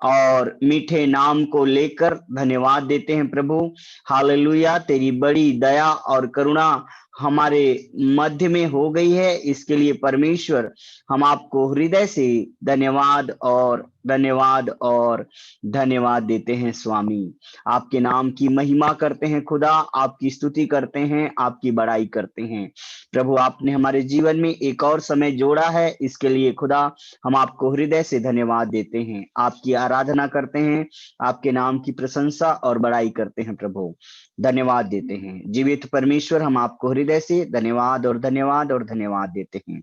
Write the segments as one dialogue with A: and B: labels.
A: और मीठे नाम को लेकर धन्यवाद देते हैं प्रभु। हालेलुया, तेरी बड़ी दया और करुणा हमारे मध्य में हो गई है, इसके लिए परमेश्वर हम आपको हृदय से धन्यवाद और धन्यवाद और धन्यवाद देते हैं स्वामी। आपके नाम की महिमा करते हैं खुदा, आपकी स्तुति करते हैं, आपकी बड़ाई करते हैं प्रभु। आपने हमारे जीवन में एक और समय जोड़ा है, इसके लिए खुदा हम आपको हृदय से धन्यवाद देते हैं, आपकी आराधना करते हैं, आपके नाम की प्रशंसा और बड़ाई करते हैं प्रभु। धन्यवाद देते हैं जीवित परमेश्वर, हम आपको हृदय से धन्यवाद और धन्यवाद और धन्यवाद देते हैं,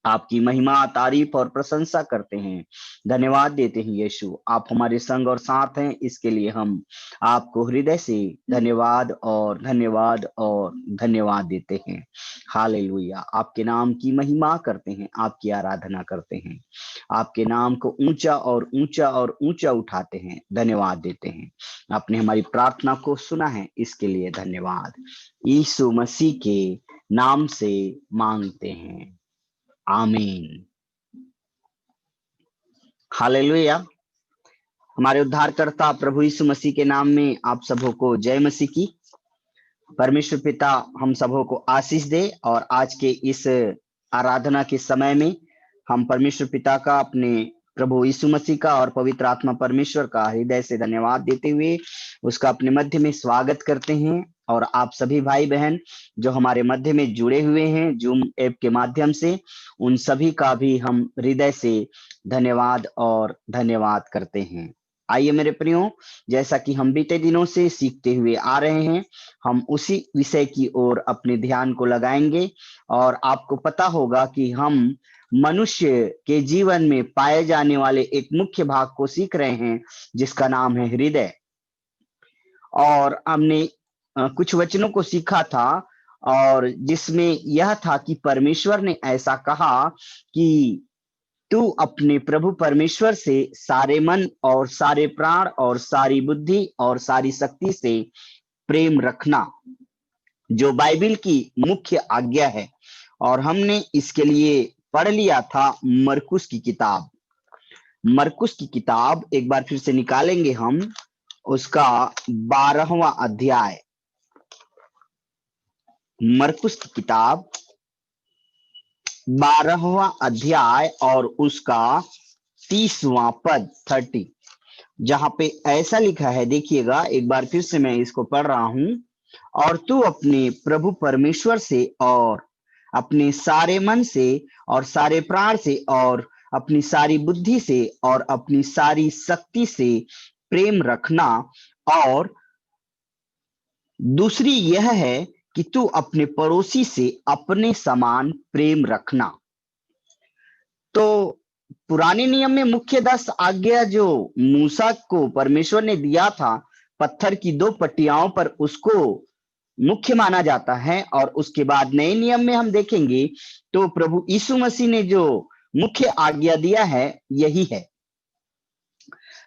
A: आपकी महिमा तारीफ और प्रशंसा करते हैं, धन्यवाद देते हैं यीशु। आप हमारे संग और साथ हैं, इसके लिए हम आपको हृदय से धन्यवाद और धन्यवाद और धन्यवाद देते हैं। हालेलुया, आपके नाम की महिमा करते हैं, आपकी आराधना करते हैं, आपके नाम को ऊंचा और ऊंचा और ऊंचा उठाते हैं, धन्यवाद देते हैं। आपने हमारी प्रार्थना को सुना है, इसके लिए धन्यवाद। यीशु मसीह के नाम से मांगते हैं, आमीन। हालेलुया। हमारे उद्धारकर्ता प्रभु यीशु मसीह के नाम में आप सबों को जय मसीह की। परमेश्वर पिता हम सबों को आशीष दे और आज के इस आराधना के समय में हम परमेश्वर पिता का, अपने प्रभु यीशु मसीह का और पवित्र आत्मा परमेश्वर का हृदय से धन्यवाद देते हुए उसका अपने मध्य में स्वागत करते हैं। और आप सभी भाई बहन जो हमारे मध्य में जुड़े हुए हैं जूम ऐप के माध्यम से, उन सभी का भी हम हृदय से धन्यवाद और धन्यवाद करते हैं। आइए मेरे प्रियो, जैसा कि हम बीते दिनों से सीखते हुए आ रहे हैं, हम उसी विषय की ओर अपने ध्यान को लगाएंगे। और आपको पता होगा कि हम मनुष्य के जीवन में पाए जाने वाले एक मुख्य भाग को सीख रहे हैं, जिसका नाम है हृदय। और हमने कुछ वचनों को सीखा था, और जिसमें यह था कि परमेश्वर ने ऐसा कहा कि तू अपने प्रभु परमेश्वर से सारे मन और सारे प्राण और सारी बुद्धि और सारी शक्ति से प्रेम रखना, जो बाइबल की मुख्य आज्ञा है। और हमने इसके लिए पढ़ लिया था मरकुस की किताब। मरकुस की किताब एक बार फिर से निकालेंगे हम, उसका 12वां अध्याय। मरकुस की किताब 12वां अध्याय और उसका 30वां पद 30, जहां पे ऐसा लिखा है, देखिएगा एक बार फिर से मैं इसको पढ़ रहा हूं। और तू अपने प्रभु परमेश्वर से और अपने सारे मन से और सारे प्राण से और अपनी सारी बुद्धि से और अपनी सारी शक्ति से प्रेम रखना। और दूसरी यह है कि तू अपने पड़ोसी से अपने समान प्रेम रखना। तो पुराने नियम में मुख्य 10 आज्ञा जो मूसा को परमेश्वर ने दिया था, पत्थर की 2 पट्टियाओं पर उसको मुख्य माना जाता है। और उसके बाद नए नियम में हम देखेंगे तो प्रभु यीशु मसीह ने जो मुख्य आज्ञा दिया है, यही है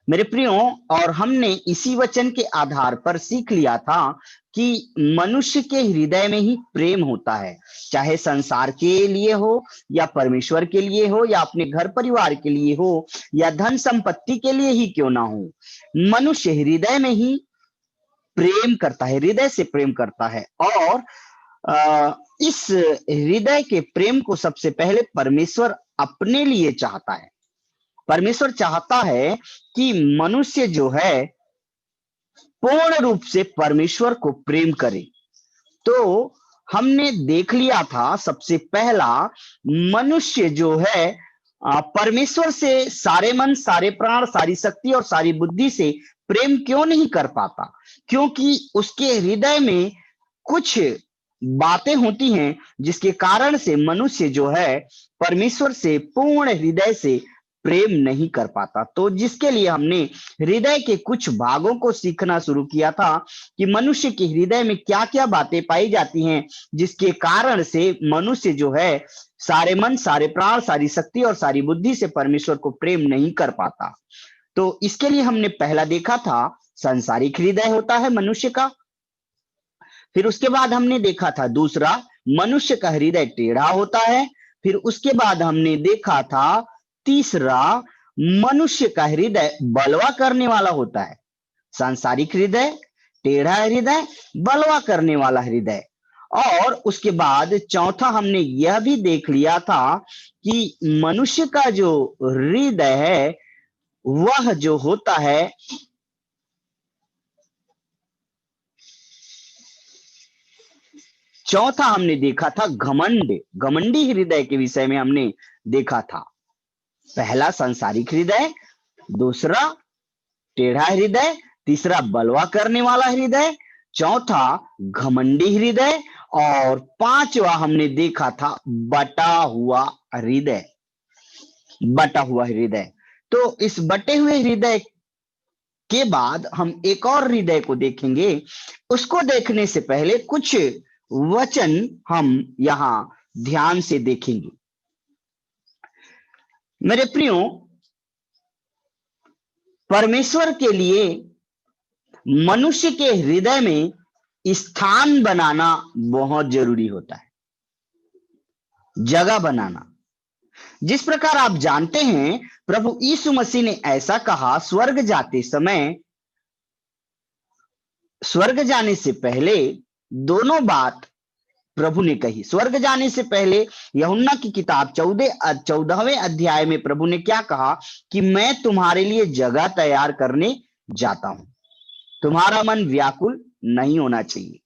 A: मेरे प्रियो। और हमने इसी वचन के आधार पर सीख लिया था कि मनुष्य के हृदय में ही प्रेम होता है, चाहे संसार के लिए हो या परमेश्वर के लिए हो या अपने घर परिवार के लिए हो या धन संपत्ति के लिए ही क्यों ना हो, मनुष्य हृदय में ही प्रेम करता है, हृदय से प्रेम करता है। और इस हृदय के प्रेम को सबसे पहले परमेश्वर अपने लिए चाहता है। परमेश्वर चाहता है कि मनुष्य जो है पूर्ण रूप से परमेश्वर को प्रेम करे। तो हमने देख लिया था सबसे पहला, मनुष्य जो है परमेश्वर से सारे मन, सारे प्राण, सारी शक्ति और सारी बुद्धि से प्रेम क्यों नहीं कर पाता, क्योंकि उसके हृदय में कुछ बातें होती हैं जिसके कारण से मनुष्य जो है परमेश्वर से पूर्ण हृदय से प्रेम नहीं कर पाता। तो जिसके लिए हमने हृदय के कुछ भागों को सीखना शुरू किया था कि मनुष्य के हृदय में क्या क्या बातें पाई जाती हैं जिसके कारण से मनुष्य जो है सारे मन, सारे प्राण, सारी शक्ति और सारी बुद्धि से परमेश्वर को प्रेम नहीं कर पाता। तो इसके लिए हमने पहला देखा था सांसारिक हृदय होता है मनुष्य का। फिर उसके बाद हमने देखा था दूसरा, मनुष्य का हृदय टेढ़ा होता है। फिर उसके बाद हमने देखा था तीसरा, मनुष्य का हृदय बलवा करने वाला होता है। सांसारिक हृदय, टेढ़ा हृदय, बलवा करने वाला हृदय। और उसके बाद चौथा हमने यह भी देख लिया था कि मनुष्य का जो हृदय है वह जो होता है चौथा हमने देखा था घमंडी हृदय के विषय में हमने देखा था। पहला सांसारिक हृदय, दूसरा टेढ़ा हृदय, तीसरा बलवा करने वाला हृदय, चौथा घमंडी हृदय और पांचवा हमने देखा था बटा हुआ हृदय। बटा हुआ हृदय। तो इस बटे हुए हृदय के बाद हम एक और हृदय को देखेंगे। उसको देखने से पहले कुछ वचन हम यहां ध्यान से देखेंगे। मेरे प्रियो, परमेश्वर के लिए मनुष्य के हृदय में स्थान बनाना बहुत जरूरी होता है, जगह बनाना। जिस प्रकार आप जानते हैं प्रभु यीशु मसीह ने ऐसा कहा, स्वर्ग जाने से पहले दोनों बात प्रभु ने कही। स्वर्ग जाने से पहले यूहन्ना की किताब 14वें अध्याय में प्रभु ने क्या कहा कि मैं तुम्हारे लिए जगह तैयार करने जाता हूं। तुम्हारा मन व्याकुल नहीं होना चाहिए।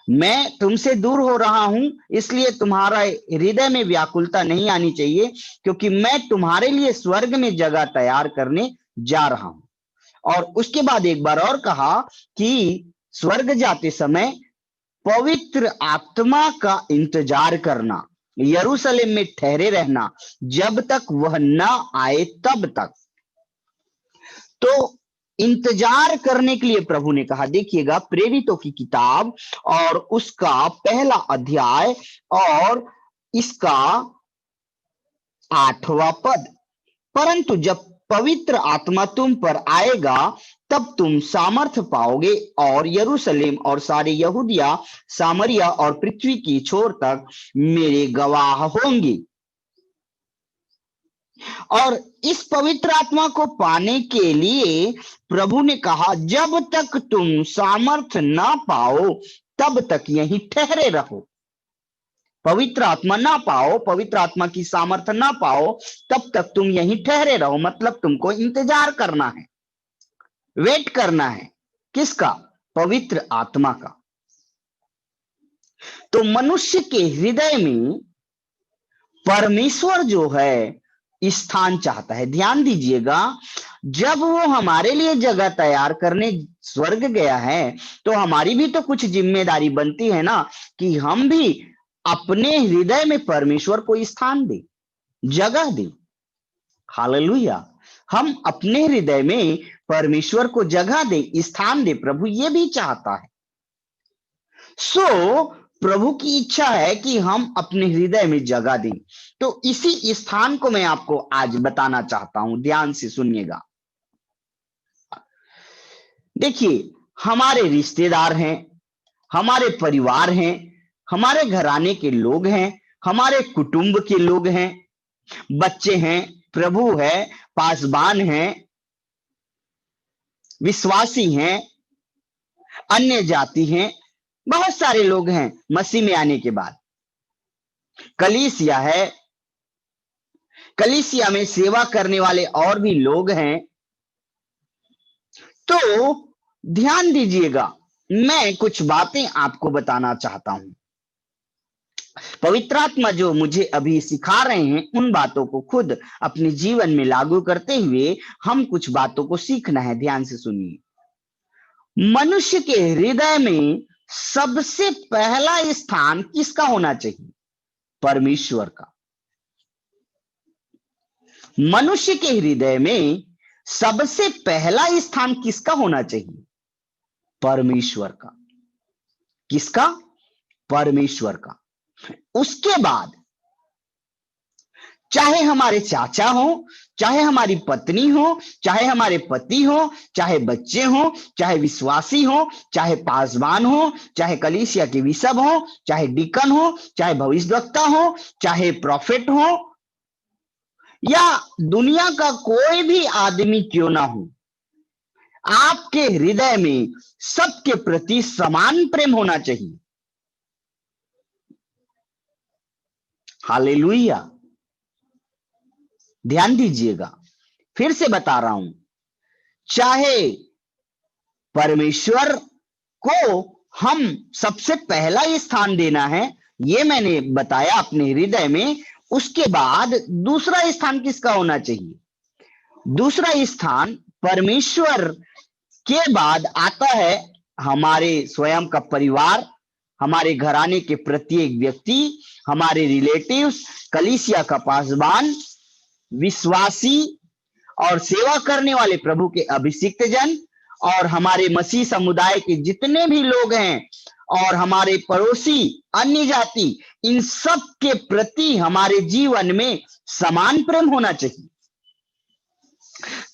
A: मैं तुमसे दूर हो रहा हूं, इसलिए तुम्हारा हृदय में व्याकुलता नहीं आनी चाहिए, क्योंकि मैं तुम्हारे लिए स्वर्ग में जगह तैयार करने जा रहा हूं। और उसके बाद एक बार और कहा कि स्वर्ग जाते समय पवित्र आत्मा का इंतजार करना, यरूशलेम में ठहरे रहना जब तक वह न आए तब तक। तो इंतजार करने के लिए प्रभु ने कहा। देखिएगा प्रेरितों की किताब और उसका पहला अध्याय और इसका 8वां पद। परंतु जब पवित्र आत्मा तुम पर आएगा तब तुम सामर्थ पाओगे और यरूशलेम और सारे यहूदिया, सामरिया और पृथ्वी की छोर तक मेरे गवाह होंगे। और इस पवित्र आत्मा को पाने के लिए प्रभु ने कहा, जब तक तुम सामर्थ ना पाओ तब तक यहीं ठहरे रहो। पवित्र आत्मा ना पाओ, पवित्र आत्मा की सामर्थ ना पाओ तब तक तुम यहीं ठहरे रहो। मतलब तुमको इंतजार करना है, वेट करना है। किसका? पवित्र आत्मा का। तो मनुष्य के हृदय में परमेश्वर जो है स्थान चाहता है। ध्यान दीजिएगा, जब वो हमारे लिए जगह तैयार करने स्वर्ग गया है तो हमारी भी तो कुछ जिम्मेदारी बनती है ना, कि हम भी अपने हृदय में परमेश्वर को स्थान दें, जगह दें। हालेलुया। हम अपने हृदय में परमेश्वर को जगह दें, स्थान दें। प्रभु ये भी चाहता है। प्रभु की इच्छा है कि हम अपने हृदय में जगह दें। तो इसी स्थान को मैं आपको आज बताना चाहता हूं। ध्यान से सुनिएगा। देखिए, हमारे रिश्तेदार हैं, हमारे परिवार हैं, हमारे घराने के लोग हैं, हमारे कुटुंब के लोग हैं, बच्चे हैं, प्रभु है, पासबान हैं, विश्वासी हैं, अन्य जाति हैं, बहुत सारे लोग हैं। मसीह में आने के बाद कलीसिया है, कलीसिया में सेवा करने वाले और भी लोग हैं। तो ध्यान दीजिएगा, मैं कुछ बातें आपको बताना चाहता हूं। पवित्र आत्मा जो मुझे अभी सिखा रहे हैं, उन बातों को खुद अपने जीवन में लागू करते हुए हम कुछ बातों को सीखना है। ध्यान से सुनिए। मनुष्य के हृदय में सबसे पहला स्थान किसका होना चाहिए? परमेश्वर का। मनुष्य के हृदय में सबसे पहला स्थान किसका होना चाहिए? परमेश्वर का। किसका? परमेश्वर का। उसके बाद चाहे हमारे चाचा हो, चाहे हमारी पत्नी हो, चाहे हमारे पति हो, चाहे बच्चे हो, चाहे विश्वासी हो, चाहे पासवान हो, चाहे कलीसिया के बिशप हो, चाहे डिकन हो, चाहे भविष्यवक्ता हो, चाहे प्रॉफिट हो, या दुनिया का कोई भी आदमी क्यों ना हो, आपके हृदय में सबके प्रति समान प्रेम होना चाहिए। हालेलुया। ध्यान दीजिएगा, फिर से बता रहा हूं, चाहे परमेश्वर को हम सबसे पहला स्थान देना है, ये मैंने बताया अपने हृदय में। उसके बाद दूसरा स्थान किसका होना चाहिए? दूसरा स्थान परमेश्वर के बाद आता है हमारे स्वयं का परिवार, हमारे घराने के प्रत्येक व्यक्ति, हमारे रिलेटिव्स, कलीसिया का पासवान, विश्वासी और सेवा करने वाले प्रभु के अभिषिक्त जन, और हमारे मसीह समुदाय के जितने भी लोग हैं, और हमारे पड़ोसी अन्य जाति, इन सब के प्रति हमारे जीवन में समान प्रेम होना चाहिए।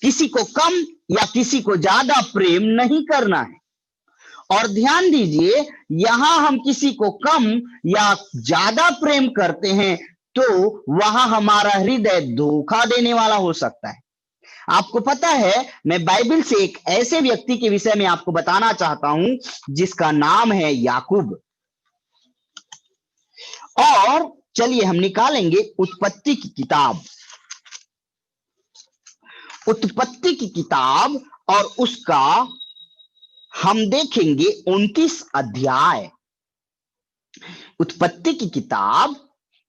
A: किसी को कम या किसी को ज्यादा प्रेम नहीं करना है। और ध्यान दीजिए, यहां हम किसी को कम या ज्यादा प्रेम करते हैं तो वहां हमारा हृदय धोखा देने वाला हो सकता है। आपको पता है, मैं बाइबल से एक ऐसे व्यक्ति के विषय में आपको बताना चाहता हूं जिसका नाम है याकूब। और चलिए हम निकालेंगे उत्पत्ति की किताब, उत्पत्ति की किताब, और उसका हम देखेंगे 29 अध्याय। उत्पत्ति की किताब,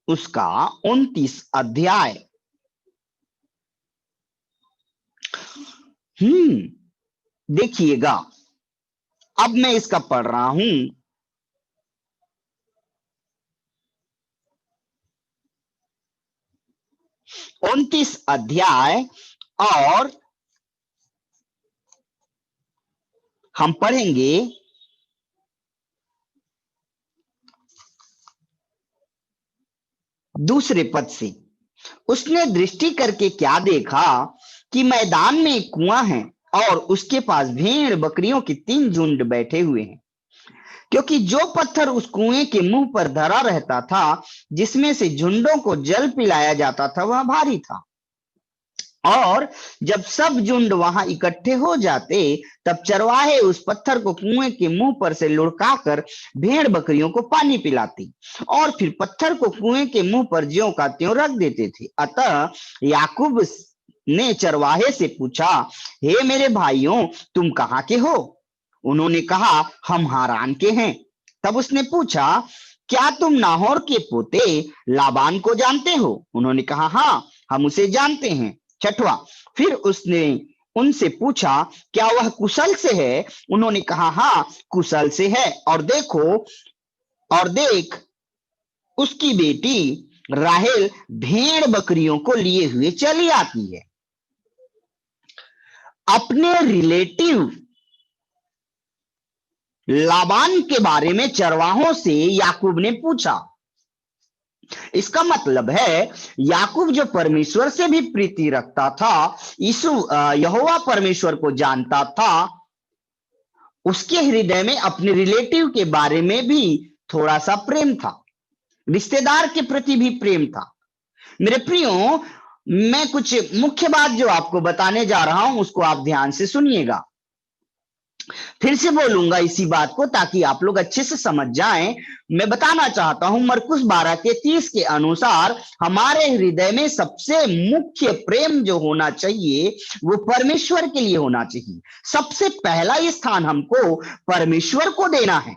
A: उसका 29 अध्याय। देखिएगा, अब मैं इसका पढ़ रहा हूं। 29 अध्याय, और हम पढ़ेंगे दूसरे पद से। उसने दृष्टि करके क्या देखा कि मैदान में एक कुआं है और उसके पास भेड़ बकरियों के 3 झुंड बैठे हुए हैं, क्योंकि जो पत्थर उस कुएं के मुंह पर धरा रहता था, जिसमें से झुंडों को जल पिलाया जाता था, वह भारी था। और जब सब झुंड वहां इकट्ठे हो जाते, तब चरवाहे उस पत्थर को कुएं के मुंह पर से लुढ़काकर भेड़ बकरियों को पानी पिलाती, और फिर पत्थर को कुएं के मुंह पर ज्यों का त्यों रख देते थे। अतः याकूब ने चरवाहे से पूछा, हे मेरे भाइयों, तुम कहाँ के हो? उन्होंने कहा, हम हारान के हैं। तब उसने पूछा, क्या तुम नाहोर के पोते लाबान को जानते हो? उन्होंने कहा, हाँ, हम उसे जानते हैं। 6वां, फिर उसने उनसे पूछा, क्या वह कुशल से है? उन्होंने कहा, हाँ, कुशल से है। और देख, उसकी बेटी राहेल भेड़ बकरियों को लिए हुए चली आती है। अपने रिलेटिव लाबान के बारे में चरवाहों से याकूब ने पूछा। इसका मतलब है, याकूब जो परमेश्वर से भी प्रीति रखता था, यहोवा परमेश्वर को जानता था, उसके हृदय में अपने रिलेटिव के बारे में भी थोड़ा सा प्रेम था, रिश्तेदार के प्रति भी प्रेम था। मेरे प्रियो, मैं कुछ मुख्य बात जो आपको बताने जा रहा हूं, उसको आप ध्यान से सुनिएगा। फिर से बोलूंगा इसी बात को ताकि आप लोग अच्छे से समझ जाएं। मैं बताना चाहता हूं, मरकुस 12:30 के अनुसार हमारे हृदय में सबसे मुख्य प्रेम जो होना चाहिए वो परमेश्वर के लिए होना चाहिए। सबसे पहला स्थान हमको परमेश्वर को देना है।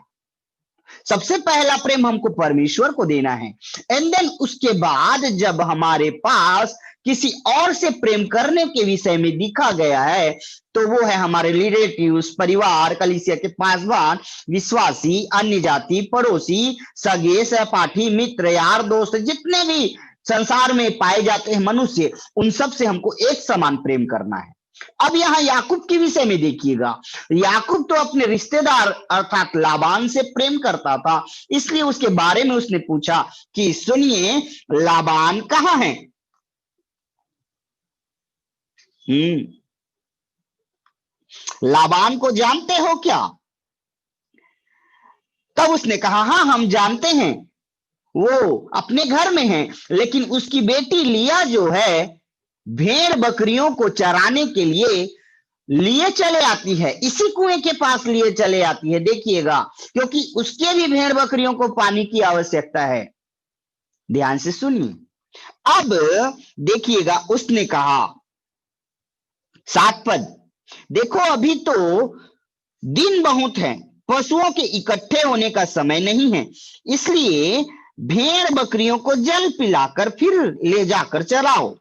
A: सबसे पहला प्रेम हमको परमेश्वर को देना है। एंड देन उसके बाद जब हमारे पास किसी और से प्रेम करने के विषय में दिखा गया है, तो वो है हमारे रिलेटिव्स, परिवार, कलीसिया के पासवान, विश्वासी, अन्य जाति, पड़ोसी, सगे, सहपाठी, मित्र, यार, दोस्त, जितने भी संसार में पाए जाते हैं मनुष्य, उन सब से हमको एक समान प्रेम करना है। अब यहां याकूब के विषय में देखिएगा, याकूब तो अपने रिश्तेदार अर्थात लाबान से प्रेम करता था, इसलिए उसके बारे में उसने पूछा कि सुनिए, लाबान कहाँ है? लाबान को जानते हो क्या? तब उसने कहा, हाँ, हम जानते हैं, वो अपने घर में है, लेकिन उसकी बेटी लिया जो है भेड़ बकरियों को चराने के लिए चले आती है, इसी कुएं के पास लिए चले आती है। देखिएगा, क्योंकि उसके भी भेड़ बकरियों को पानी की आवश्यकता है। ध्यान से सुनिए। अब देखिएगा, उसने कहा 7 पद, देखो अभी तो दिन बहुत है, पशुओं के इकट्ठे होने का समय नहीं है, इसलिए भेड़ बकरियों को जल पिलाकर फिर ले जाकर चराओ।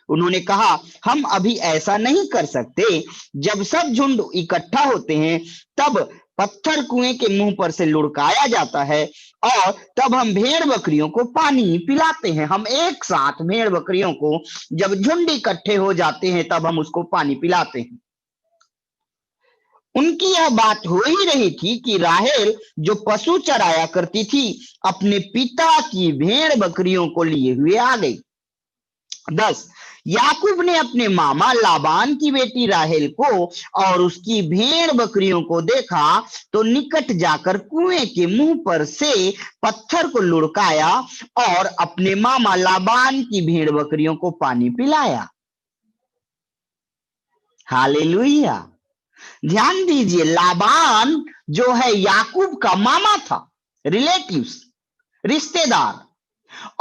A: उन्होंने कहा, हम अभी ऐसा नहीं कर सकते। जब सब झुंड इकट्ठा होते हैं तब पत्थर कुएं के मुंह पर से लुढ़काया जाता है और तब हम भेड़ बकरियों को पानी पिलाते हैं। हम एक साथ भेड़ बकरियों को, जब झुंड इकट्ठे हो जाते हैं तब हम उसको पानी पिलाते हैं। उनकी यह बात हो ही रही थी कि राहेल, जो पशु चराया करती थी, अपने पिता की भेड़ बकरियों को लिए हुए आ गई। 10, याकूब ने अपने मामा लाबान की बेटी राहेल को और उसकी भेड़ बकरियों को देखा तो निकट जाकर कुएं के मुंह पर से पत्थर को लुढ़काया और अपने मामा लाबान की भेड़ बकरियों को पानी पिलाया। हालेलुया। ध्यान दीजिए, लाबान जो है याकूब का मामा था, रिलेटिव्स, रिश्तेदार।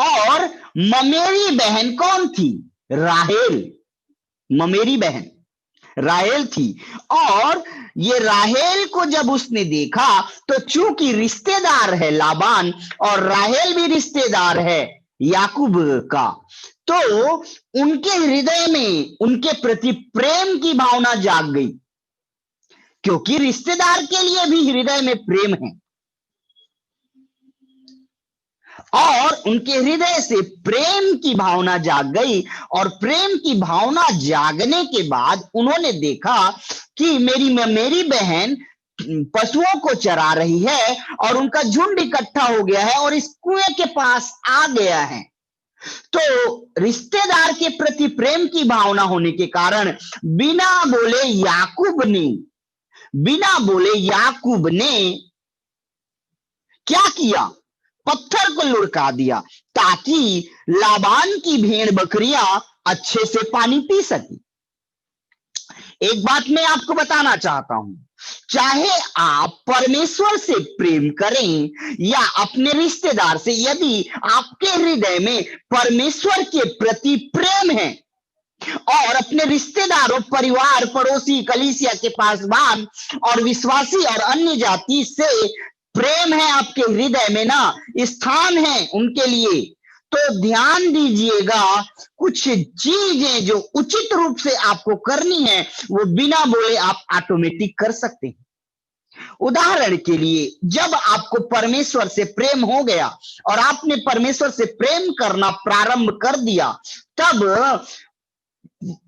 A: और ममेरी बहन कौन थी? राहेल। ममेरी बहन राहेल थी। और ये राहेल को जब उसने देखा तो चूंकि रिश्तेदार है लाबान और राहेल भी रिश्तेदार है याकूब का, तो उनके हृदय में उनके प्रति प्रेम की भावना जाग गई, क्योंकि रिश्तेदार के लिए भी हृदय में प्रेम है। और उनके हृदय से प्रेम की भावना जाग गई और प्रेम की भावना जागने के बाद उन्होंने देखा कि मेरी बहन पशुओं को चरा रही है और उनका झुंड इकट्ठा हो गया है और इस कुएं के पास आ गया है। तो रिश्तेदार के प्रति प्रेम की भावना होने के कारण बिना बोले याकूब ने क्या किया? पत्थर को लुढ़का दिया ताकि लाबान की भेड़ बकरियां अच्छे से पानी पी सके। एक बात मैं आपको बताना चाहता हूं, चाहे आप परमेश्वर से प्रेम करें या अपने रिश्तेदार से, यदि आपके हृदय में परमेश्वर के प्रति प्रेम है और अपने रिश्तेदारों, परिवार, पड़ोसी, कलीसिया के पासवान और विश्वासी और अन्य जाति से प्रेम है, आपके हृदय में ना स्थान है उनके लिए, तो ध्यान दीजिएगा, कुछ चीजें जो उचित रूप से आपको करनी है वो बिना बोले आप ऑटोमेटिक कर सकते हैं। उदाहरण के लिए, जब आपको परमेश्वर से प्रेम हो गया और आपने परमेश्वर से प्रेम करना प्रारंभ कर दिया, तब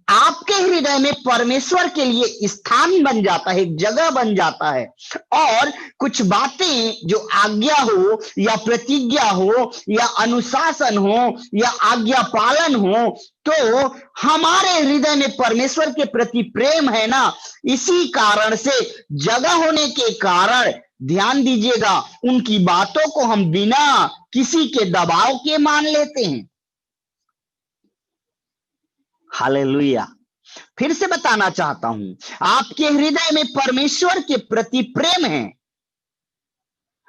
A: आपके हृदय में परमेश्वर के लिए स्थान बन जाता है, एक जगह बन जाता है। और कुछ बातें जो आज्ञा हो या प्रतिज्ञा हो या अनुशासन हो या आज्ञा पालन हो, तो हमारे हृदय में परमेश्वर के प्रति प्रेम है ना, इसी कारण से जगह होने के कारण ध्यान दीजिएगा, उनकी बातों को हम बिना किसी के दबाव के मान लेते हैं। हालेलुया। फिर से बताना चाहता हूं, आपके हृदय में परमेश्वर के प्रति प्रेम है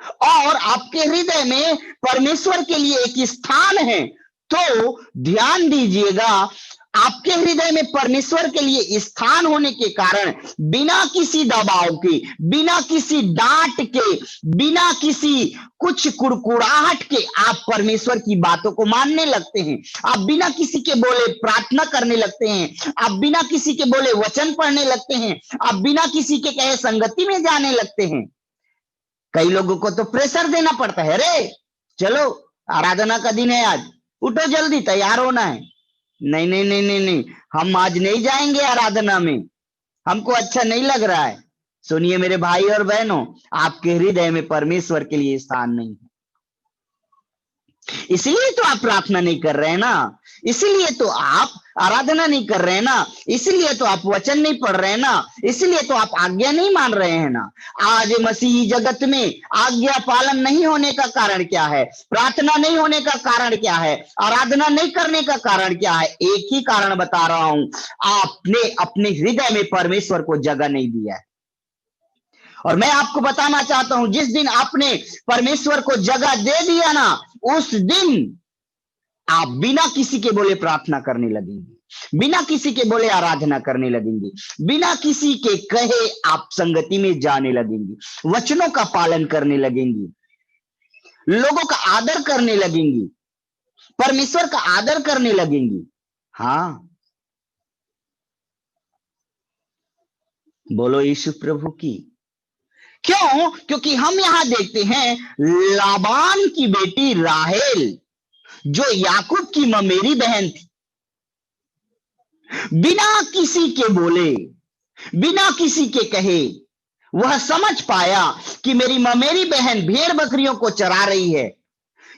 A: और आपके हृदय में परमेश्वर के लिए एक स्थान है, तो ध्यान दीजिएगा, आपके हृदय में परमेश्वर के लिए स्थान होने के कारण बिना किसी दबाव के, बिना किसी डांट के, बिना किसी कुछ कुड़कुड़ाहट के आप परमेश्वर की बातों को मानने लगते हैं। आप बिना किसी के बोले प्रार्थना करने लगते हैं, आप बिना किसी के बोले वचन पढ़ने लगते हैं, आप बिना किसी के कहे संगति में जाने लगते हैं। कई लोगों को तो प्रेशर देना पड़ता है, अरे चलो आराधना का दिन है, आज उठो, जल्दी तैयार होना है। नहीं नहीं नहीं नहीं नहीं, हम आज नहीं जाएंगे आराधना में, हमको अच्छा नहीं लग रहा है। सुनिए मेरे भाई और बहनों, आपके हृदय में परमेश्वर के लिए स्थान नहीं है। इसलिए तो आप प्रार्थना नहीं कर रहे हैं ना, इसलिए तो आप आराधना नहीं कर रहे हैं ना, इसलिए तो आप वचन नहीं पढ़ रहे हैं ना, इसलिए तो आप आज्ञा नहीं मान रहे हैं ना। आज मसीही जगत में आज्ञा पालन नहीं होने का कारण क्या है? प्रार्थना नहीं होने का कारण क्या है? आराधना नहीं करने का कारण क्या है? एक ही कारण बता रहा हूं, आपने अपने हृदय में परमेश्वर को जगह नहीं दिया है। और मैं आपको बताना चाहता हूं, जिस दिन आपने परमेश्वर को जगह दे दिया ना, उस दिन आप बिना किसी के बोले प्रार्थना करने लगेंगे, बिना किसी के बोले आराधना करने लगेंगे, बिना किसी के कहे आप संगति में जाने लगेंगे, वचनों का पालन करने लगेंगे, लोगों का आदर करने लगेंगी, परमेश्वर का आदर करने लगेंगी। हाँ, बोलो यीशु प्रभु की। क्यों? क्योंकि हम यहां देखते हैं लाबान की बेटी राहेल, जो याकूब की ममेरी बहन थी, बिना किसी के बोले, बिना किसी के कहे, वह समझ पाया कि मेरी ममेरी बहन भेड़ बकरियों को चरा रही है,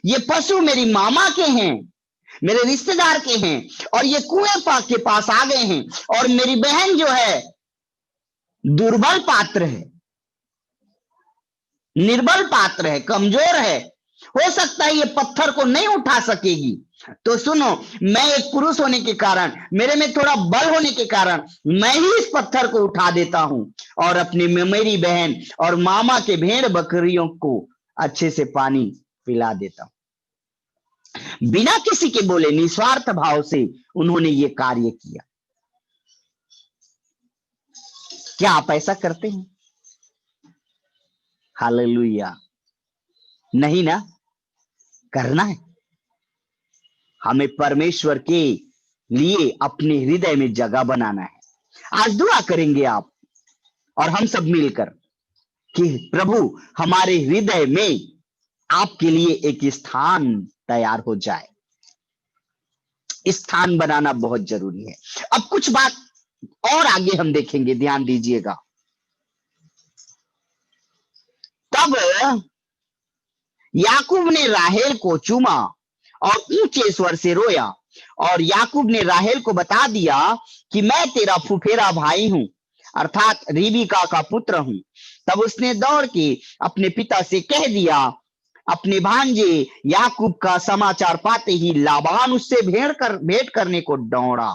A: ये पशु मेरी मामा के हैं, मेरे रिश्तेदार के हैं, और ये कुएं के पास आ गए हैं, और मेरी बहन जो है दुर्बल पात्र है, निर्बल पात्र है, कमजोर है, हो सकता है ये पत्थर को नहीं उठा सकेगी। तो सुनो, मैं एक पुरुष होने के कारण, मेरे में थोड़ा बल होने के कारण, मैं ही इस पत्थर को उठा देता हूं और अपनी मेरी बहन और मामा के भेड़ बकरियों को अच्छे से पानी पिला देता हूं। बिना किसी के बोले, निस्वार्थ भाव से उन्होंने ये कार्य किया। क्या आप ऐसा करते हैं? हालेलुया। नहीं ना, करना है। हमें परमेश्वर के लिए अपने हृदय में जगह बनाना है। आज दुआ करेंगे आप और हम सब मिलकर कि प्रभु हमारे हृदय में आपके लिए एक स्थान तैयार हो जाए। स्थान बनाना बहुत जरूरी है। अब कुछ बात और आगे हम देखेंगे, ध्यान दीजिएगा। तब याकूब ने राहेल को चूमा और ऊंचे स्वर से रोया, और याकूब ने राहेल को बता दिया कि मैं तेरा फुफेरा भाई हूं, अर्थात रिबिका का पुत्र हूं। तब उसने दौड़ के अपने पिता से कह दिया। अपने भांजे याकूब का समाचार पाते ही लाबान उससे भेंट करने को दौड़ा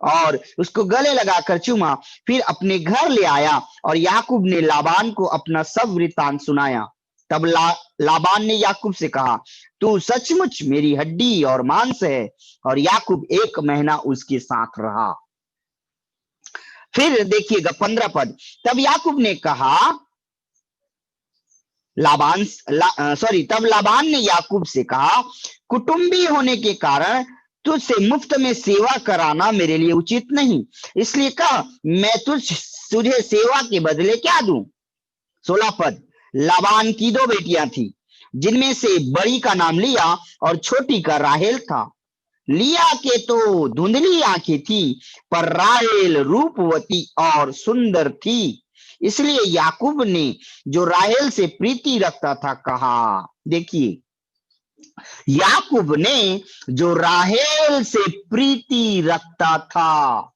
A: और उसको गले लगाकर चूमा, फिर अपने घर ले आया, और याकूब ने लाबान को अपना सब वृत्तांत सुनाया। तब लाबान ने याकूब से कहा, तू सचमुच मेरी हड्डी और मांस है। और याकूब 1 महीना उसके साथ रहा। फिर देखिएगा 15 पद। तब याकूब ने कहा, तब लाबान ने याकूब से कहा, कुटुंबी होने के कारण तुझसे मुफ्त में सेवा कराना मेरे लिए उचित नहीं, इसलिए कहा मैं तुझे सेवा के बदले क्या दूं। 16 पद। लाबान की 2 बेटियां थी, जिनमें से बड़ी का नाम लिया और छोटी का राहेल था। लिया के तो धुंधली आंखें थी, पर राहेल रूपवती और सुंदर थी, इसलिए याकूब ने जो राहेल से प्रीति रखता था कहा। देखिए, याकूब ने जो राहेल से प्रीति रखता था,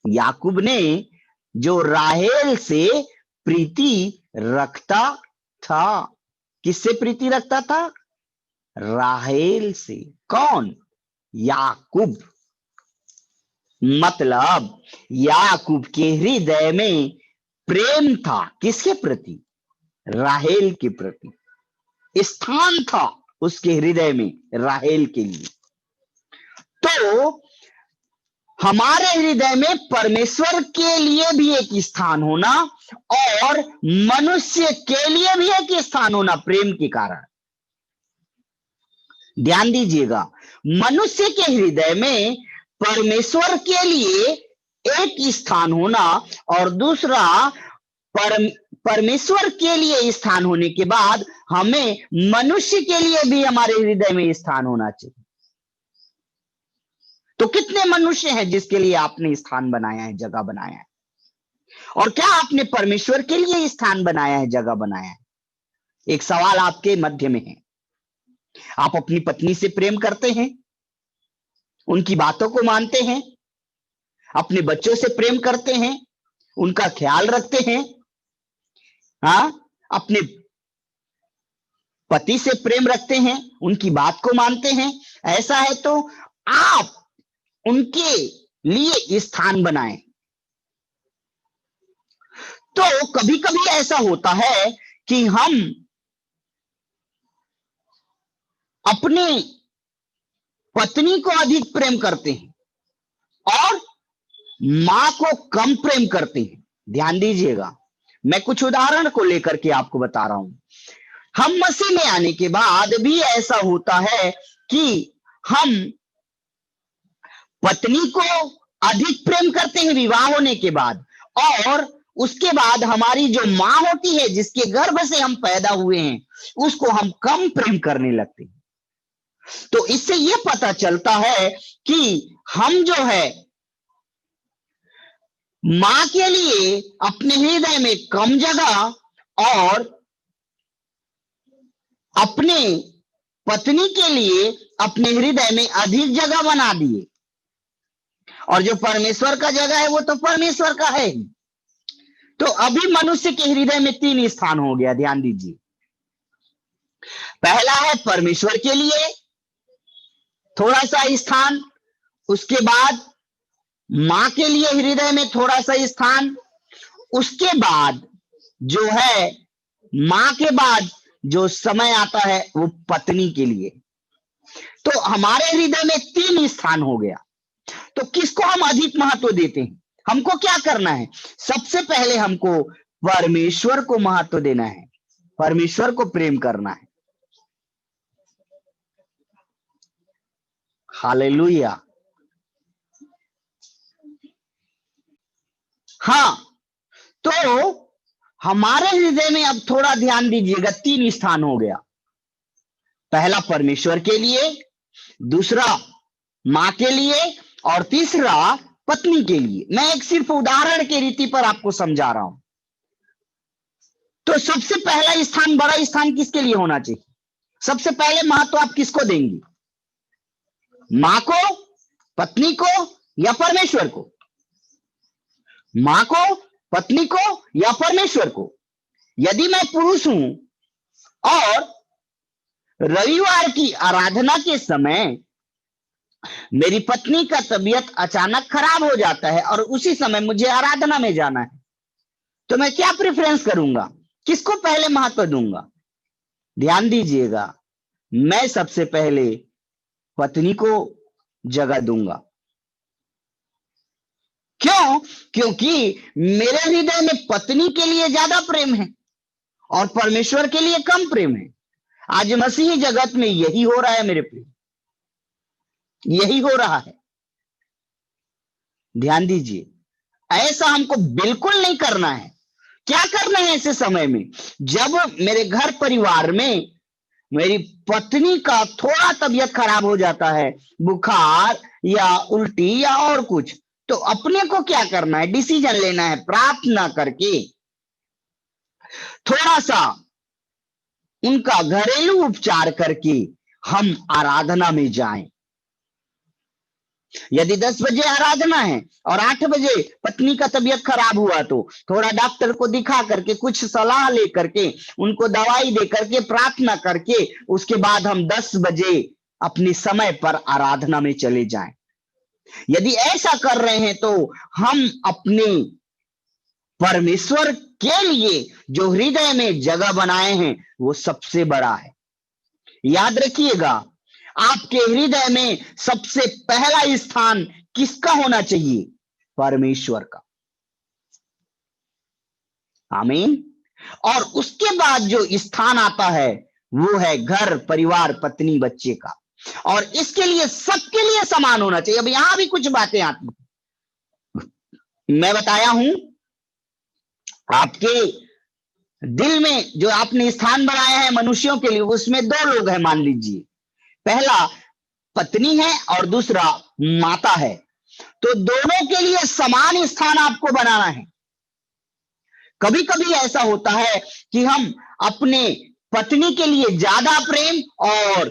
A: याकूब ने जो राहेल से प्रीति रखता था। किससे प्रीति रखता था? राहेल से। कौन? याकूब। मतलब याकूब के हृदय में प्रेम था। किसके प्रति? राहेल के प्रति। स्थान था उसके हृदय में राहेल के लिए। तो हमारे हृदय में परमेश्वर के लिए भी एक स्थान होना और मनुष्य के लिए भी एक स्थान होना, प्रेम के कारण। ध्यान दीजिएगा, मनुष्य के हृदय में परमेश्वर के लिए एक स्थान होना और दूसरा परमेश्वर के लिए स्थान होने के बाद हमें मनुष्य के लिए भी हमारे हृदय में स्थान होना चाहिए। तो कितने मनुष्य हैं जिसके लिए आपने स्थान बनाया है, जगह बनाया है? और क्या आपने परमेश्वर के लिए स्थान बनाया है, जगह बनाया है? एक सवाल आपके मध्य में है। आप अपनी पत्नी से प्रेम करते हैं, उनकी बातों को मानते हैं, अपने बच्चों से प्रेम करते हैं, उनका ख्याल रखते हैं, हाँ, अपने पति से प्रेम रखते हैं, उनकी बात को मानते हैं। ऐसा है तो आप उनके लिए स्थान बनाएं। तो कभी कभी ऐसा होता है कि हम अपनी पत्नी को अधिक प्रेम करते हैं और मां को कम प्रेम करते हैं। ध्यान दीजिएगा, मैं कुछ उदाहरण को लेकर के आपको बता रहा हूं। हम मसीह में आने के बाद भी ऐसा होता है कि हम पत्नी को अधिक प्रेम करते हैं विवाह होने के बाद, और उसके बाद हमारी जो मां होती है, जिसके गर्भ से हम पैदा हुए हैं, उसको हम कम प्रेम करने लगते हैं। तो इससे यह पता चलता है कि हम जो है मां के लिए अपने हृदय में कम जगह और अपने पत्नी के लिए अपने हृदय में अधिक जगह बना दिए। और जो परमेश्वर का जगह है वो तो परमेश्वर का है ही। तो अभी मनुष्य के हृदय में 3 स्थान हो गया। ध्यान दीजिए, पहला है परमेश्वर के लिए थोड़ा सा स्थान, उसके बाद मां के लिए हृदय में थोड़ा सा स्थान, उसके बाद जो है मां के बाद जो समय आता है वो पत्नी के लिए। तो हमारे हृदय में 3 स्थान हो गया। तो किसको हम अधिक महत्व देते हैं? हमको क्या करना है? सबसे पहले हमको परमेश्वर को महत्व देना है, परमेश्वर को प्रेम करना है। हालेलुया। हाँ, तो हमारे हृदय में अब थोड़ा ध्यान दीजिएगा, 3 स्थान हो गया। पहला परमेश्वर के लिए, दूसरा मां के लिए, और तीसरा पत्नी के लिए। मैं एक सिर्फ उदाहरण के रीति पर आपको समझा रहा हूं। तो सबसे पहला स्थान, बड़ा स्थान किसके लिए होना चाहिए? सबसे पहले महत्व आप किसको देंगी? मां को, पत्नी को, या परमेश्वर को? मां को, पत्नी को, या परमेश्वर को? यदि मैं पुरुष हूं और रविवार की आराधना के समय मेरी पत्नी का तबीयत अचानक खराब हो जाता है और उसी समय मुझे आराधना में जाना है, तो मैं क्या प्रेफरेंस करूंगा? किसको पहले महत्व दूंगा? ध्यान दीजिएगा, मैं सबसे पहले पत्नी को जगह दूंगा। क्यों? क्योंकि मेरे हृदय में पत्नी के लिए ज्यादा प्रेम है और परमेश्वर के लिए कम प्रेम है। आज मसीही जगत में यही हो रहा है मेरे प्रिय, यही हो रहा है। ध्यान दीजिए, ऐसा हमको बिल्कुल नहीं करना है। क्या करना है ऐसे समय में? जब मेरे घर परिवार में मेरी पत्नी का थोड़ा तबीयत खराब हो जाता है, बुखार या उल्टी या और कुछ, तो अपने को क्या करना है? डिसीजन लेना है, प्रार्थना करके थोड़ा सा उनका घरेलू उपचार करके हम आराधना में जाएं। यदि 10 बजे आराधना है और 8 बजे पत्नी का तबीयत खराब हुआ, तो थोड़ा डॉक्टर को दिखा करके, कुछ सलाह ले करके, उनको दवाई दे करके, प्रार्थना करके, उसके बाद हम 10 बजे अपने समय पर आराधना में चले जाएं। यदि ऐसा कर रहे हैं तो हम अपने परमेश्वर के लिए जो हृदय में जगह बनाए हैं वो सबसे बड़ा है। याद रखिएगा, आपके हृदय में सबसे पहला स्थान किसका होना चाहिए? परमेश्वर का। आमीन। और उसके बाद जो स्थान आता है वो है घर, परिवार, पत्नी, बच्चे का। और इसके लिए सबके लिए समान होना चाहिए। अब यहां भी कुछ बातें आती हैं। मैं बताया हूं, आपके दिल में जो आपने स्थान बनाया है मनुष्यों के लिए, उसमें 2 लोग हैं मान लीजिए। पहला पत्नी है और दूसरा माता है। तो दोनों के लिए समान स्थान आपको बनाना है। कभी कभी ऐसा होता है कि हम अपने पत्नी के लिए ज्यादा प्रेम और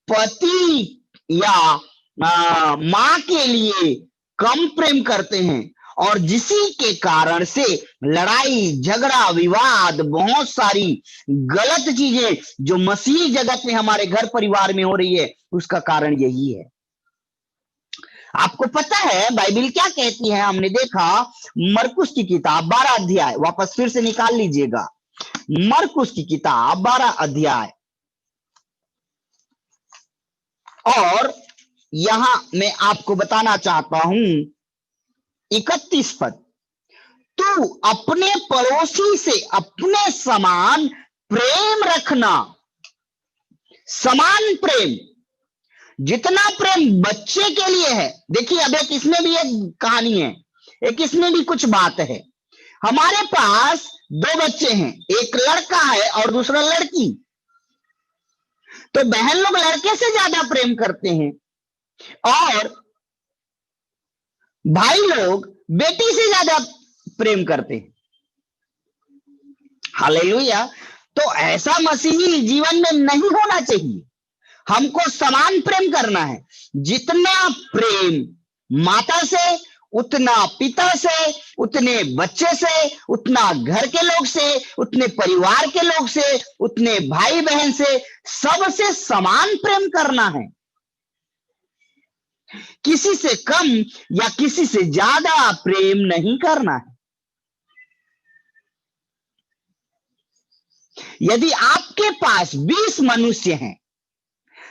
A: पति या मां के लिए कम प्रेम करते हैं, और जिसी के कारण से लड़ाई झगड़ा विवाद बहुत सारी गलत चीजें जो मसीही जगत में हमारे घर परिवार में हो रही है, उसका कारण यही है। आपको पता है बाइबिल क्या कहती है? हमने देखा मरकुस की किताब 12 अध्याय, वापस फिर से निकाल लीजिएगा, मरकुस की किताब 12 अध्याय, और यहां मैं आपको बताना चाहता हूं 31 पद, तू अपने पड़ोसी से अपने समान प्रेम रखना। समान प्रेम, जितना प्रेम बच्चे के लिए है। देखिए अब एक इसमें भी एक कहानी है, एक इसमें भी कुछ बात है। हमारे पास दो बच्चे हैं, एक लड़का है और दूसरा लड़की। तो बहन लोग लड़के से ज्यादा प्रेम करते हैं और भाई लोग बेटी से ज्यादा प्रेम करते हैं। हालेलुया। तो ऐसा मसीही जीवन में नहीं होना चाहिए। हमको समान प्रेम करना है। जितना प्रेम माता से, उतना पिता से, उतने बच्चे से, उतना घर के लोग से, उतने परिवार के लोग से, उतने भाई बहन से, सबसे समान प्रेम करना है। किसी से कम या किसी से ज्यादा प्रेम नहीं करना है। यदि आपके पास 20 मनुष्य हैं,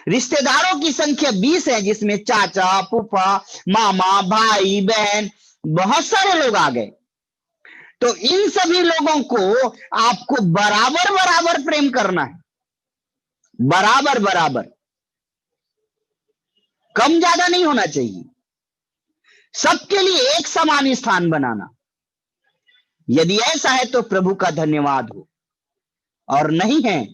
A: रिश्तेदारों की संख्या 20 है, जिसमें चाचा, फूफा, मामा, भाई, बहन, बहुत सारे लोग आ गए, तो इन सभी लोगों को आपको बराबर बराबर प्रेम करना है। बराबर बराबर, कम ज्यादा नहीं होना चाहिए। सबके लिए एक समान स्थान बनाना। यदि ऐसा है तो प्रभु का धन्यवाद हो, और नहीं है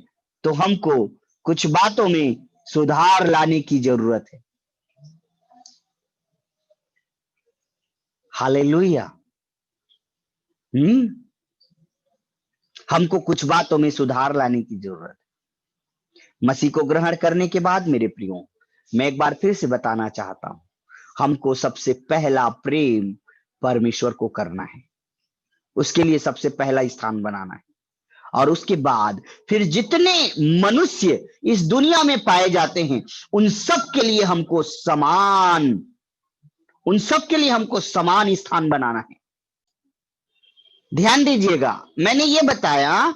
A: तो हमको कुछ बातों में सुधार लाने की जरूरत है। हालेलुया। हमको कुछ बातों में सुधार लाने की जरूरत है। मसीह को ग्रहण करने के बाद मेरे प्रियो, मैं एक बार फिर से बताना चाहता हूं, हमको सबसे पहला प्रेम परमेश्वर को करना है। उसके लिए सबसे पहला स्थान बनाना है, और उसके बाद फिर जितने मनुष्य इस दुनिया में पाए जाते हैं, उन सब के लिए हमको समान स्थान बनाना है। ध्यान दीजिएगा, मैंने ये बताया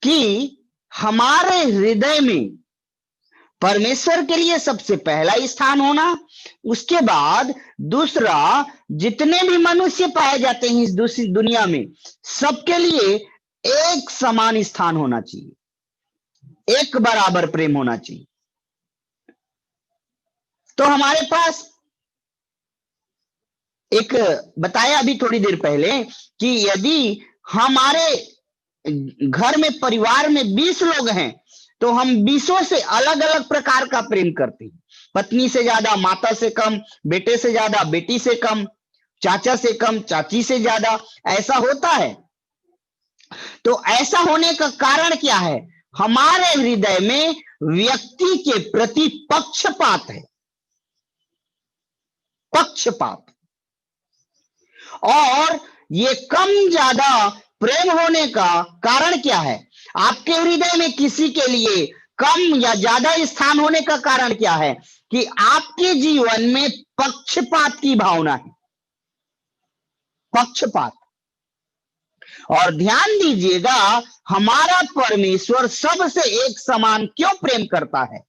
A: कि हमारे हृदय में परमेश्वर के लिए सबसे पहला स्थान होना, उसके बाद दूसरा जितने भी मनुष्य पाए जाते हैं इस दूसरी दुनिया में, सबके लिए एक समान स्थान होना चाहिए, एक बराबर प्रेम होना चाहिए। तो हमारे पास एक बताया अभी थोड़ी देर पहले कि यदि हमारे घर में परिवार में 20 लोग हैं, तो हम 20 से अलग अलग प्रकार का प्रेम करते हैं। पत्नी से ज्यादा, माता से कम, बेटे से ज्यादा, बेटी से कम, चाचा से कम, चाची से ज्यादा, ऐसा होता है। तो ऐसा होने का कारण क्या है? हमारे हृदय में व्यक्ति के प्रति पक्षपात है, पक्षपात। और ये कम ज्यादा प्रेम होने का कारण क्या है? आपके हृदय में किसी के लिए कम या ज्यादा स्थान होने का कारण क्या है? कि आपके जीवन में पक्षपात की भावना है, पक्षपात। और ध्यान दीजिएगा, हमारा परमेश्वर सबसे एक समान क्यों प्रेम करता है?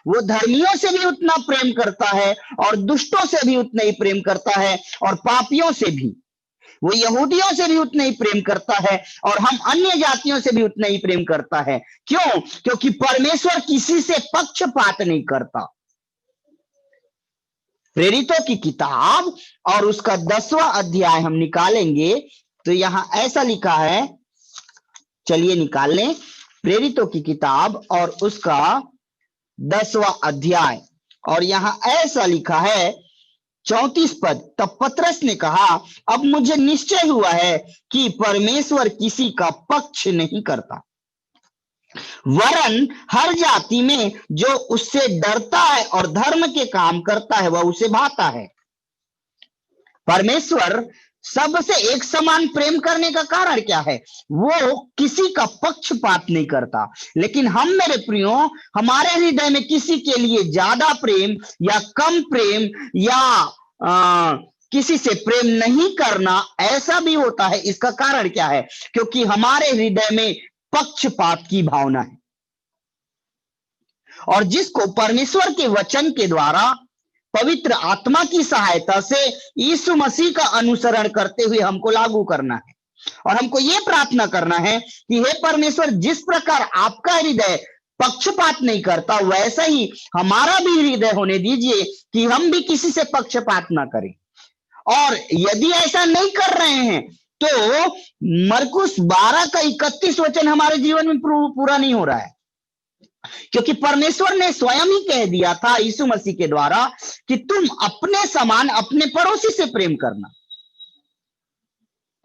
A: वो धर्मियों से भी उतना प्रेम करता है, और दुष्टों से भी उतना ही प्रेम करता है, और पापियों से भी। वो यहूदियों से भी उतना ही प्रेम करता है, और हम अन्य जातियों से भी उतना ही प्रेम करता है। क्यों? क्योंकि परमेश्वर किसी से पक्षपात नहीं करता। प्रेरितों की किताब और उसका 10वां अध्याय हम निकालेंगे, तो यहां ऐसा लिखा है, चलिए निकाल लें। प्रेरितों की किताब और उसका 10वां अध्याय, और यहां ऐसा लिखा है 34 पद, तब पतरस ने कहा, अब मुझे निश्चय हुआ है कि परमेश्वर किसी का पक्ष नहीं करता, वरन हर जाति में जो उससे डरता है और धर्म के काम करता है वह उसे भाता है। परमेश्वर सबसे एक समान प्रेम करने का कारण क्या है? वो किसी का पक्षपात नहीं करता। लेकिन हम मेरे प्रियो, हमारे हृदय में किसी के लिए ज्यादा प्रेम या कम प्रेम या किसी से प्रेम नहीं करना, ऐसा भी होता है। इसका कारण क्या है? क्योंकि हमारे हृदय में पक्षपात की भावना है। और जिसको परमेश्वर के वचन के द्वारा पवित्र आत्मा की सहायता से यीशु मसीह का अनुसरण करते हुए हमको लागू करना है। और हमको ये प्रार्थना करना है कि हे परमेश्वर, जिस प्रकार आपका हृदय पक्षपात नहीं करता, वैसा ही हमारा भी हृदय होने दीजिए कि हम भी किसी से पक्षपात ना करें। और यदि ऐसा नहीं कर रहे हैं तो मरकुस 12 का 31 वचन हमारे जीवन में पूरा नहीं हो रहा है। क्योंकि परमेश्वर ने स्वयं ही कह दिया था यीशु मसीह के द्वारा कि तुम अपने समान अपने पड़ोसी से प्रेम करना।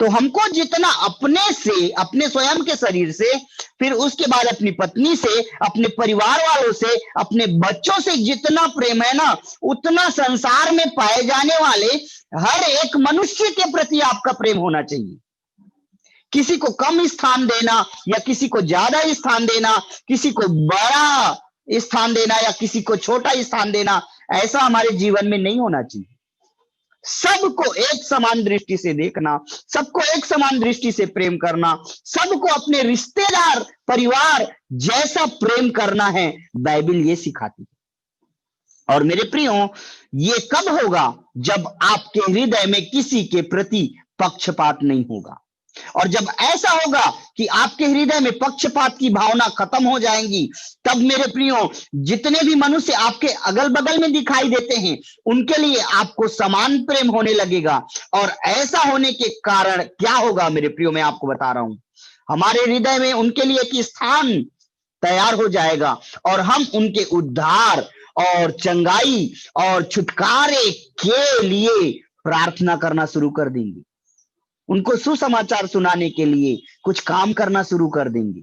A: तो हमको जितना अपने से, अपने स्वयं के शरीर से, फिर उसके बाद अपनी पत्नी से, अपने परिवार वालों से, अपने बच्चों से जितना प्रेम है ना, उतना संसार में पाए जाने वाले हर एक मनुष्य के प्रति आपका प्रेम होना चाहिए। किसी को कम स्थान देना या किसी को ज्यादा स्थान देना, किसी को बड़ा स्थान देना या किसी को छोटा स्थान देना, ऐसा हमारे जीवन में नहीं होना चाहिए। सबको एक समान दृष्टि से देखना, सबको एक समान दृष्टि से प्रेम करना, सबको अपने रिश्तेदार परिवार जैसा प्रेम करना है, बाइबल ये सिखाती है। और मेरे प्रियो, ये कब होगा? जब आपके हृदय में किसी के प्रति पक्षपात नहीं होगा। और जब ऐसा होगा कि आपके हृदय में पक्षपात की भावना खत्म हो जाएंगी, तब मेरे प्रियो, जितने भी मनुष्य आपके अगल बगल में दिखाई देते हैं, उनके लिए आपको समान प्रेम होने लगेगा। और ऐसा होने के कारण क्या होगा मेरे प्रियो, मैं आपको बता रहा हूं, हमारे हृदय में उनके लिए एक स्थान तैयार हो जाएगा और हम उनके उद्धार और चंगाई और छुटकारे के लिए प्रार्थना करना शुरू कर देंगे। उनको सुसमाचार सुनाने के लिए कुछ काम करना शुरू कर देंगे।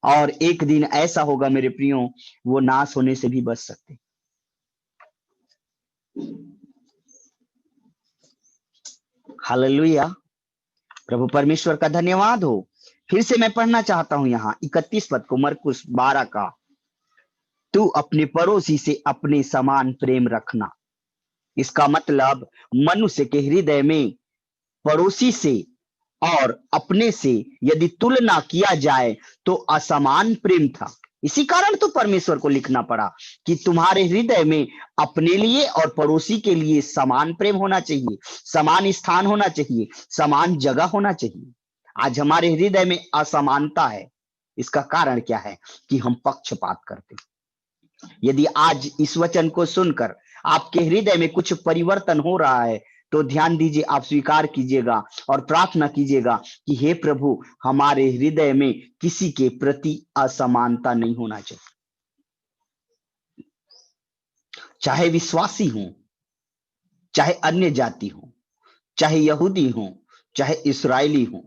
A: और एक दिन ऐसा होगा मेरे प्रियो, वो नाश होने से भी बच सकते। हालेलुया, प्रभु परमेश्वर का धन्यवाद हो। फिर से मैं पढ़ना चाहता हूं यहाँ 31 पद को, मरकुस 12 का, तू अपने पड़ोसी से अपने समान प्रेम रखना। इसका मतलब मनुष्य के हृदय में पड़ोसी से और अपने से यदि तुलना किया जाए तो असमान प्रेम था। इसी कारण तो परमेश्वर को लिखना पड़ा कि तुम्हारे हृदय में अपने लिए और पड़ोसी के लिए समान प्रेम होना चाहिए, समान स्थान होना चाहिए, समान जगह होना चाहिए। आज हमारे हृदय में असमानता है। इसका कारण क्या है? कि हम पक्षपात करते। यदि आज इस वचन को सुनकर आपके हृदय में कुछ परिवर्तन हो रहा है, तो ध्यान दीजिए, आप स्वीकार कीजिएगा और प्रार्थना कीजिएगा कि हे प्रभु, हमारे हृदय में किसी के प्रति असमानता नहीं होना चाहिए। चाहे विश्वासी हो, चाहे अन्य जाति हो, चाहे यहूदी हो, चाहे इस्राएली हो,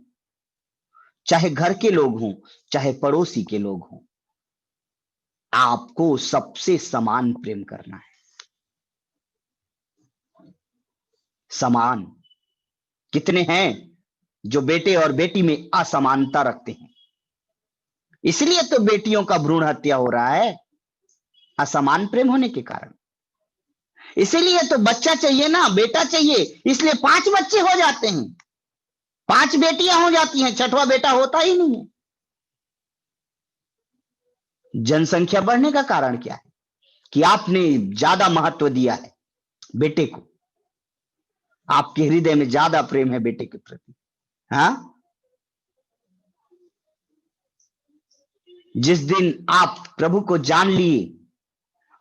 A: चाहे घर के लोग हों, चाहे पड़ोसी के लोग हों, आपको सबसे समान प्रेम करना है। समान। कितने हैं जो बेटे और बेटी में असमानता रखते हैं? इसलिए तो बेटियों का भ्रूण हत्या हो रहा है, असमान प्रेम होने के कारण। इसीलिए तो बच्चा चाहिए ना, बेटा चाहिए, इसलिए 5 बच्चे हो जाते हैं, 5 बेटियां हो जाती हैं, 6वां बेटा होता ही नहीं है। जनसंख्या बढ़ने का कारण क्या है? कि आपने ज्यादा महत्व दिया है बेटे को। आपके हृदय में ज्यादा प्रेम है बेटे के प्रति। हाँ, जिस दिन आप प्रभु को जान लिए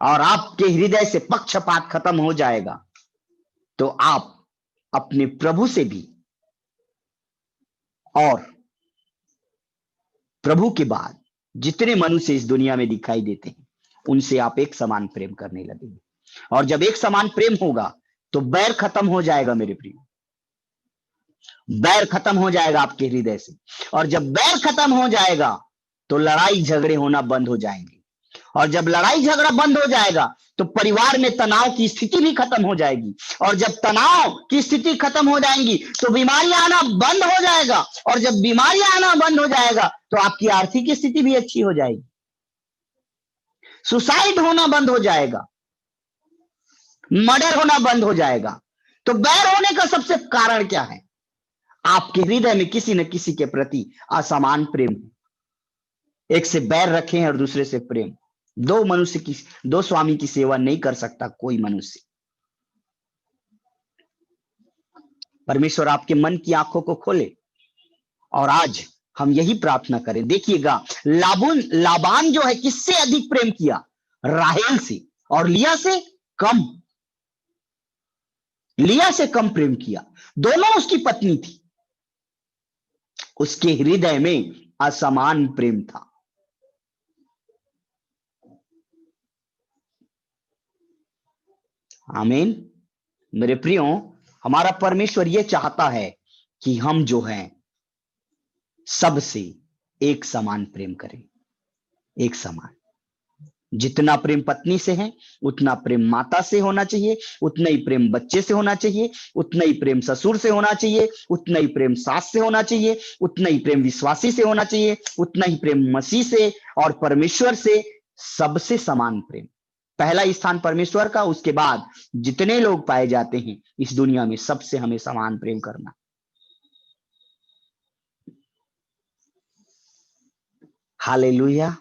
A: और आपके हृदय से पक्षपात खत्म हो जाएगा, तो आप अपने प्रभु से भी और प्रभु के बाद जितने मनुष्य इस दुनिया में दिखाई देते हैं, उनसे आप एक समान प्रेम करने लगेंगे। और जब एक समान प्रेम होगा, तो बैर खत्म हो जाएगा मेरे प्रिय, बैर खत्म हो जाएगा आपके हृदय से। और जब बैर खत्म हो जाएगा तो लड़ाई झगड़े होना बंद हो जाएंगे। और जब लड़ाई झगड़ा बंद हो जाएगा तो परिवार में तनाव की स्थिति भी खत्म हो जाएगी। और जब तनाव की स्थिति खत्म हो जाएंगी तो बीमारियां आना बंद हो जाएगा। और जब बीमारियां आना बंद हो जाएगा तो आपकी आर्थिक स्थिति भी अच्छी हो जाएगी, सुसाइड होना बंद हो जाएगा, मर्डर होना बंद हो जाएगा। तो बैर होने का सबसे कारण क्या है? आपके हृदय में किसी न किसी के प्रति असमान प्रेम है। एक से बैर रखे हैं और दूसरे से प्रेम। दो स्वामी की सेवा नहीं कर सकता कोई मनुष्य। परमेश्वर आपके मन की आंखों को खोले और आज हम यही प्रार्थना करें। देखिएगा, लाबान जो है किससे अधिक प्रेम किया? राहेल से। और लिया से कम प्रेम किया। दोनों उसकी पत्नी थी। उसके हृदय में असमान प्रेम था। आमीन। मेरे प्रियो, हमारा परमेश्वर यह चाहता है कि हम जो हैं सबसे एक समान प्रेम करें, एक समान। जितना प्रेम पत्नी से है उतना प्रेम माता से होना चाहिए, उतना ही प्रेम बच्चे से होना चाहिए, उतना ही प्रेम ससुर से होना चाहिए, उतना ही प्रेम सास से होना चाहिए, उतना ही प्रेम विश्वासी से होना चाहिए, उतना ही प्रेम मसीह से और परमेश्वर से। सबसे समान प्रेम। पहला स्थान परमेश्वर का, उसके बाद जितने लोग पाए जाते हैं इस दुनिया में सबसे हमें समान प्रेम करना। हालेलुया।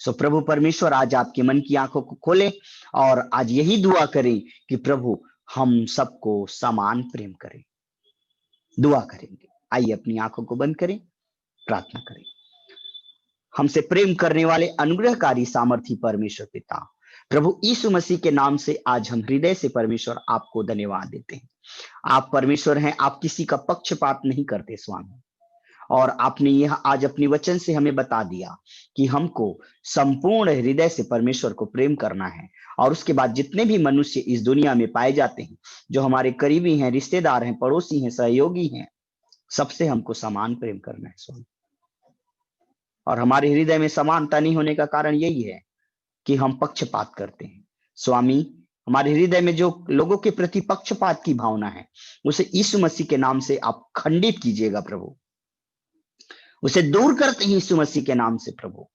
A: सो प्रभु परमेश्वर आज आपके मन की आंखों को खोले और आज यही दुआ करें कि प्रभु हम सबको समान प्रेम करें। दुआ करेंगे। आइए अपनी आंखों को बंद करें, प्रार्थना करें। हमसे प्रेम करने वाले अनुग्रहकारी सामर्थी परमेश्वर पिता, प्रभु यीशु मसीह के नाम से आज हम हृदय से परमेश्वर आपको धन्यवाद देते हैं। आप परमेश्वर हैं, आप किसी का पक्षपात नहीं करते स्वामी। और आपने यह आज अपनी वचन से हमें बता दिया कि हमको संपूर्ण हृदय से परमेश्वर को प्रेम करना है। और उसके बाद जितने भी मनुष्य इस दुनिया में पाए जाते हैं, जो हमारे करीबी हैं, रिश्तेदार हैं, पड़ोसी हैं, सहयोगी हैं, सबसे हमको समान प्रेम करना है स्वामी। और हमारे हृदय में समानता नहीं होने का कारण यही है कि हम पक्षपात करते हैं स्वामी। हमारे हृदय में जो लोगों के प्रति पक्षपात की भावना है उसे यीशु मसीह के नाम से आप खंडित कीजिएगा प्रभु, उसे दूर करते हैं यीशु मसीह के नाम से प्रभु।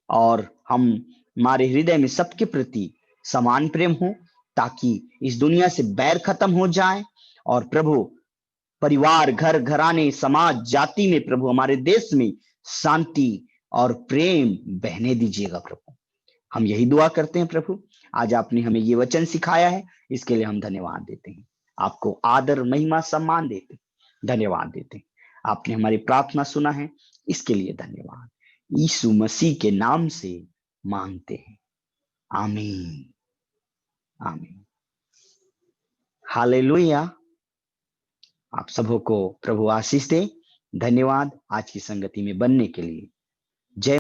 A: और हम हमारे हृदय में सबके प्रति समान प्रेम हो, ताकि इस दुनिया से बैर खत्म हो जाए। और प्रभु परिवार, घर घराने, समाज, जाति में प्रभु हमारे देश में शांति और प्रेम बहने दीजिएगा प्रभु। हम यही दुआ करते हैं प्रभु। आज आपने हमें ये वचन सिखाया है, इसके लिए हम धन्यवाद देते हैं। आपको आदर, महिमा, सम्मान देते हैं, धन्यवाद देते हैं। आपने हमारी प्रार्थना सुना है, इसके लिए धन्यवाद। यीशु मसीह के नाम से मांगते हैं, आमीन, आमीन। हालेलुया। आप सबों को प्रभु आशीष दे। धन्यवाद आज की संगति में बनने के लिए।